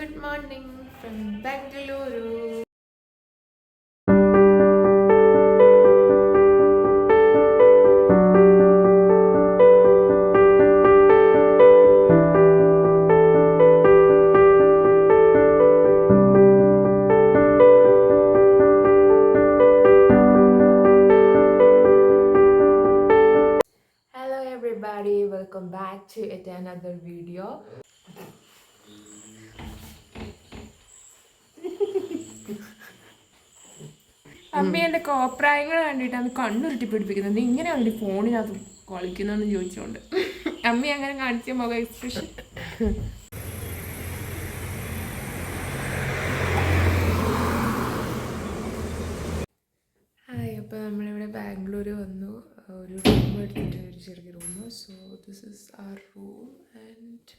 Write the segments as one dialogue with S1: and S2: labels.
S1: Good morning from Bangalore. Hello everybody, welcome back to yet another video. അമ്മ എൻ്റെ കോപ്രായങ്ങൾ കണ്ടിട്ടാണ് കണ്ണുരുട്ടി പിടിപ്പിക്കുന്നത്. ഇങ്ങനെയാണ് ഫോണിനകത്ത് കളിക്കുന്നതെന്ന് ചോദിച്ചുകൊണ്ട് അമ്മ അങ്ങനെ കാണിച്ച മുഖ എക്സ്പ്രഷൻ. ഹായ്, അപ്പോൾ നമ്മളിവിടെ ബാംഗ്ലൂർ വന്നു. ഒരു റൂം എടുത്തിട്ട്, ഒരു ചെറിയ room. So this is our room and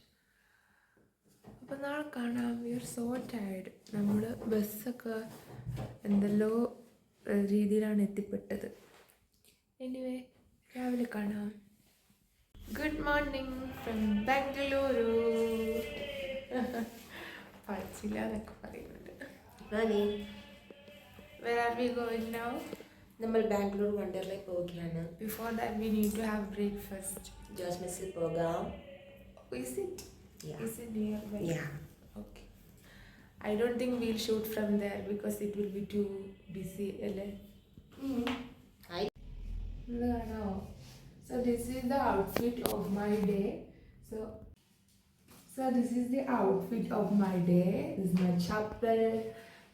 S1: അപ്പോൾ നാളെ കാണാം. We are so tired. നമ്മൾ ബസ്സൊക്കെ എന്തെല്ലോ രീതിയിലാണ് എത്തിപ്പെട്ടത്. എനിവേ രാവിലെ കാണാം. Good morning from Bengaluru. പഠിച്ചില്ല എന്നൊക്കെ പറയുന്നുണ്ട്. Where are we going now?
S2: നമ്മൾ ബാംഗ്ലൂർ വണ്ടർലയിൽ പോവുകയാണ്.
S1: Before that we need to have breakfast.
S2: Jose മെസ്സിൽ പോകാം.
S1: Is it?
S2: Yeah.
S1: Is it nearby?
S2: Yeah.
S1: Okay. I don't think we'll shoot from there because it will be too busy.
S2: Hi.
S1: No. So this is the outfit of my day. So this is the outfit of my day. This is my chappal,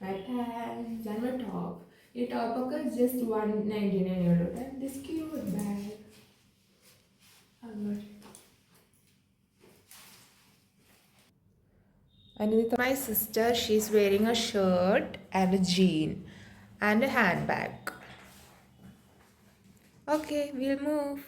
S1: my pants and my top. The top is just 199 euro and this cute bag. And with my sister, she's wearing a shirt and a jean and a handbag. Okay, we'll move.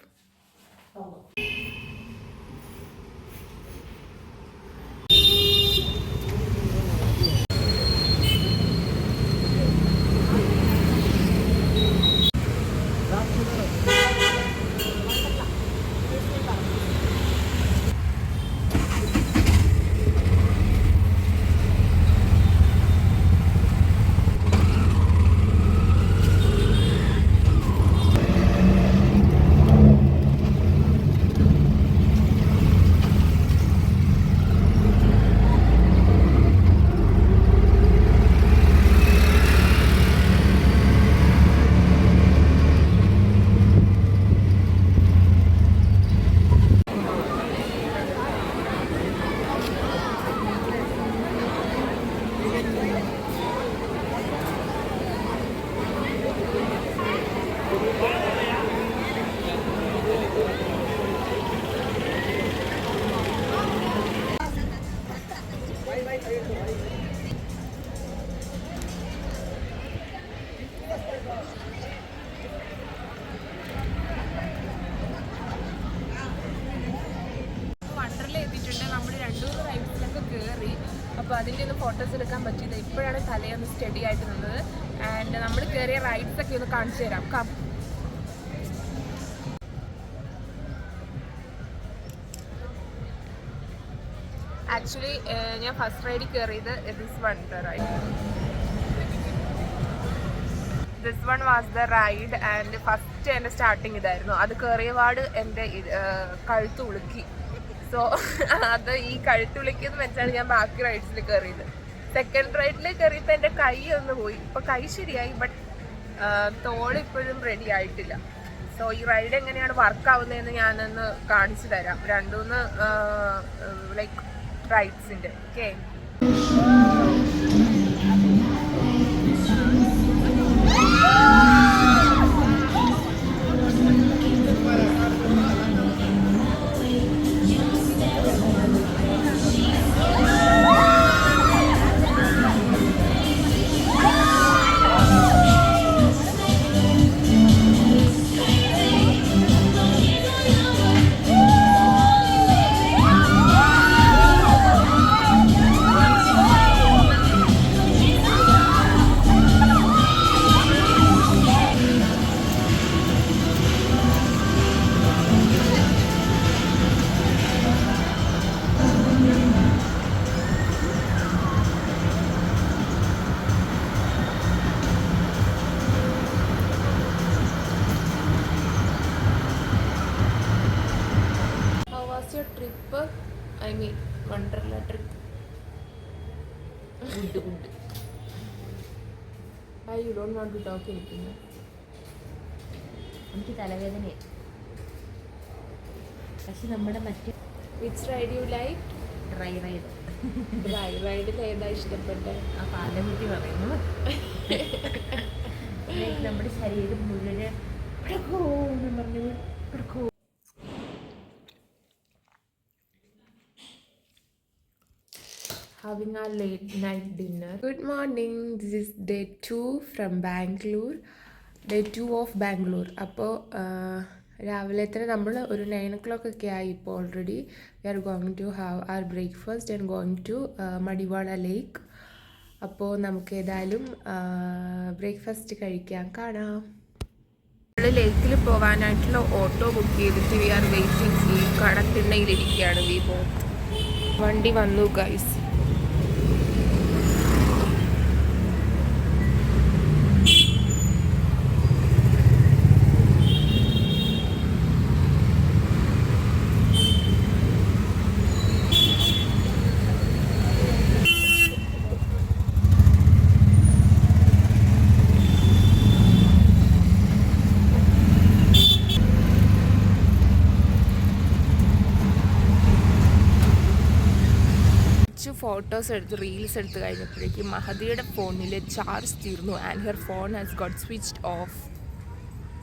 S1: അപ്പോൾ അതിൻ്റെ ഒന്ന് photos എടുക്കാൻ പറ്റിയത് ഇപ്പോഴാണ് തലയൊന്ന് study ആയിട്ട് നിന്നത്. And നമ്മൾ കയറിയ റൈഡ്സ് ഒക്കെ ഒന്ന് കാണിച്ചു തരാം. ആക്ച്വലി ഞാൻ ഫസ്റ്റ് റൈഡിൽ കയറിയത് this one was the ride and first എൻ്റെ സ്റ്റാർട്ടിങ് ഇതായിരുന്നു. അത് കയറിയപാട് എൻ്റെ കഴുത്ത് ഉളുക്കി. സോ അത് ഈ കഴുത്ത് വിളിക്കുന്ന വെച്ചാണ് ഞാൻ ബാക്കി റൈഡ്സിൽ കയറിയത്. സെക്കൻഡ് റൈഡിൽ കയറിയപ്പോൾ എൻ്റെ കൈ ഒന്ന് പോയി. ഇപ്പോൾ കൈ ശരിയായി, ബട്ട് തോളിപ്പോഴും റെഡി ആയിട്ടില്ല. സോ ഈ റൈഡ് എങ്ങനെയാണ് വർക്ക് ആവുന്നതെന്ന് ഞാനൊന്ന് കാണിച്ചു തരാം. രണ്ടുമൂന്ന് ലൈക്ക് റൈഡ്സിൻ്റെ. Okay,
S3: good good.
S1: You don't want to talk anything?
S3: എനിക്ക് തലവേദനയാണ്. പക്ഷെ നമ്മുടെ മറ്റേ
S1: Which ride you like?
S3: Dry ride
S1: റൈഡിൽ ഏതാ ഇഷ്ടപ്പെട്ടത്?
S3: ആ പാലക്കുട്ടി പറയുന്നു. നമ്മുടെ ശരീരം മുഴുവൻ എന്ന് പറഞ്ഞു.
S1: Having our late night dinner. Good morning. This is day 2 from Bangalore. Day 2 of Bangalore. അപ്പോൾ രാവിലെ തന്നെ നമ്മൾ ഒരു 9 o'clock ഒക്കെ ആയി ഇപ്പോൾ already. We are going to have our breakfast and going to Madiwala lake. അപ്പോൾ നമുക്ക് ഏതായാലും ബ്രേക്ക്ഫാസ്റ്റ് കഴിക്കാൻ കാണാം. നമ്മൾ ലേക്കിൽ പോകാനായിട്ടുള്ള ഓട്ടോ ബുക്ക് ചെയ്തിട്ട് വി ആർ വെയിറ്റിംഗ്. ഈ കടത്തിണ്ണയിലിരിക്കുകയാണ് വി പോ. വണ്ടി വന്നു ഗൈസ്. ഫോട്ടോസ് എടുത്ത് റീൽസ് എടുത്ത് കഴിഞ്ഞപ്പോഴേക്കും മഹദിയുടെ ഫോണിൽ ചാർജ് തീർന്നു and her phone has got switched off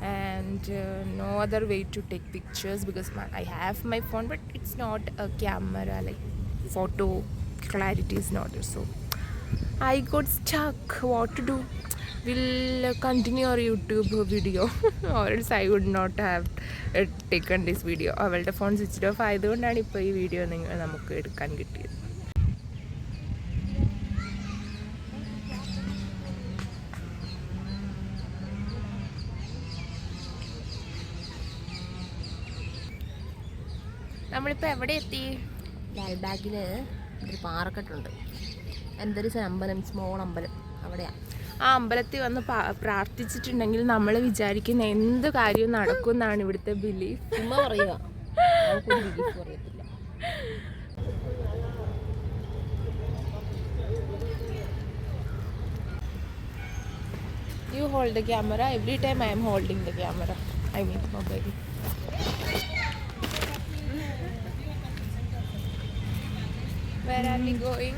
S1: and no other way to take pictures because I have my phone but it's not a camera like photo clarity is not. So I got stuck. What to do? Will continue our YouTube video or else I would not have taken this video. അവളുടെ phone switched off ആയതുകൊണ്ടാണ് ഇപ്പോൾ ഈ video നമുക്ക് എടുക്കാൻ കിട്ടിയത്. നമ്മളിപ്പോൾ എവിടെ എത്തി?
S3: ലാൽബാഗിൽ ഒരു പാറക്കെട്ടുണ്ട്. എന്തൊരു അമ്പലം, സ്മോൾ അമ്പലം അവിടെയാണ്.
S1: ആ അമ്പലത്തിൽ വന്ന് പ്രാർത്ഥിച്ചിട്ടുണ്ടെങ്കിൽ നമ്മൾ വിചാരിക്കുന്ന എന്ത് കാര്യവും നടക്കും എന്നാണ് ഇവിടുത്തെ ബിലീഫ്.
S3: ചുമ്മാ പറയുക, ബിലീഫ് പറയത്തില്ല.
S1: You hold the camera. Every time I am holding the camera. I mean mobile. Where are we going?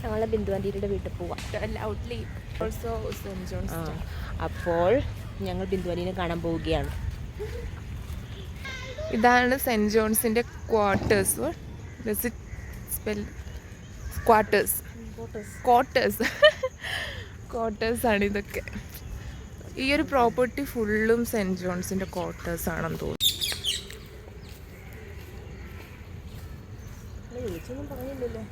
S3: ഞങ്ങളെ ബിന്ദുവാൻ്റിയുടെ വീട്ടിൽ പോവാം.
S1: Loudly. Also St. John's.
S3: അപ്പോൾ ഞങ്ങൾ ബിന്ദുവാൻ്റിനെ കാണാൻ പോവുകയാണ്.
S1: ഇതാണ് സെൻറ്റ് ജോൺസിൻ്റെ ക്വാർട്ടേഴ്സ്. ക്വാർട്ടേഴ്സ് ആണ് ഇതൊക്കെ. ഈ ഒരു പ്രോപ്പർട്ടി ഫുള്ളും സെൻറ്റ് ജോൺസിൻ്റെ ക്വാർട്ടേഴ്സ് ആണെന്ന് തോന്നുന്നു.
S3: പറഞ്ഞില്ലല്ലോ.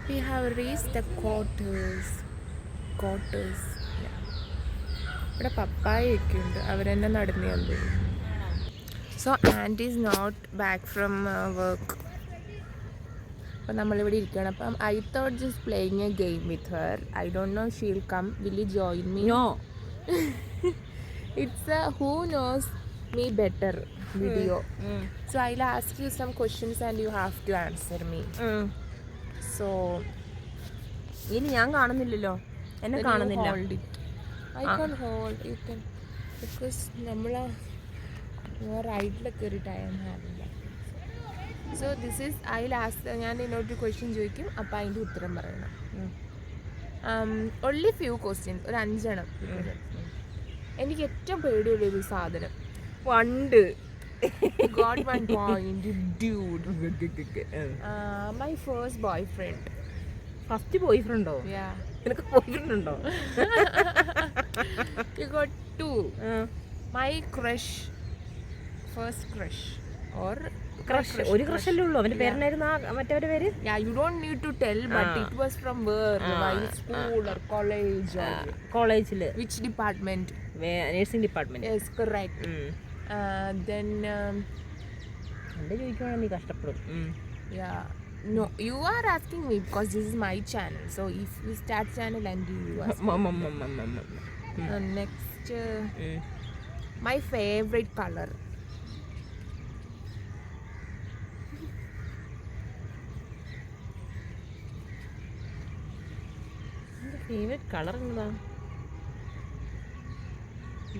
S1: We have reached the quarters. ഇവിടെ പപ്പായൊക്കെ ഉണ്ട്, അവരെന്നെ നടന്നു വന്നു. So aunty is not back from work. അപ്പം നമ്മളിവിടെ ഇരിക്കുകയാണ്. അപ്പം I thought just playing a game with her. I don't know she will come. Will you join me?
S3: No.
S1: It's a who knows me better video. So I'll ask you some questions and you have to answer me. So
S3: ഇനി ഞാൻ കാണുന്നില്ലല്ലോ, എന്നെ കാണുന്നില്ല.
S1: Hold it. I can hold. You can because നമ്മൾ റൈഡിലൊക്കെ ഒരു time ഹാവില്ല. So this is I'll ask. ഞാൻ ഇതിനോട്ട് ക്വസ്റ്റ്യൻ ചോദിക്കും, അപ്പം അതിൻ്റെ ഉത്തരം പറയണം. only few questions, ഒരു 5 എണ്ണം. എനിക്ക് ഏറ്റവും പേടിയുള്ളൊരു സാധനം
S3: പണ്ട്
S1: got one point, dude. My first boyfriend.
S3: First ബോയ് ഫ്രണ്ടോ?
S1: Yeah.
S3: നിനക്ക് ബോയ് ഫ്രണ്ട് ഉണ്ടോ?
S1: You got 2. My crush, first crush or
S3: crush. ഒരു ക്രഷ് അല്ലേ ഉള്ളൂ. അവന്റെ പേരെന്നായിരുന്നു മറ്റവരുടെ പേര്?
S1: Yeah, you don't need to tell, but it was from where? While school or college or
S3: കോളേജില്.
S1: which department?
S3: Nursing department.
S1: Yes, correct. Then
S3: എന്റെ ചോദിക്കുവാണെങ്കിൽ നീ കഷ്ടപ്പെടും.
S1: yeah, no, you are asking me because this is my channel. So if you start channel and you ask next my favorite color.
S3: Favourite colour എന്താ?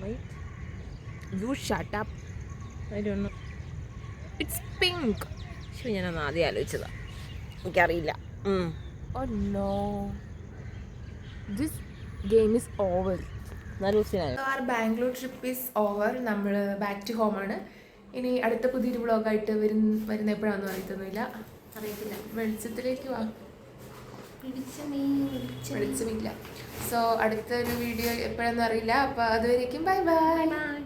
S3: White.
S1: You shut up.
S3: I don't know.
S1: It's pink.
S3: ശരി, ഞാനന്ന് ആദ്യം ആലോചിച്ചതാ, എനിക്കറിയില്ല.
S1: Oh no. This game is over.
S3: എന്നാലും
S1: Bangalore trip is over. നമ്മൾ back to home ആണ്. ഇനി അടുത്ത പുതിയൊരു വ്ളോഗായിട്ട് വരുന്ന എപ്പോഴാണെന്ന് അറിയത്തൊന്നുമില്ല. വെളിച്ചത്തിലേക്ക് വാ. വെളിച്ചമില്ല. സോ അടുത്തൊരു വീഡിയോ എപ്പോഴാണെന്ന് അറിയില്ല. അപ്പോൾ അതുവരേക്കും ബൈ ബൈ.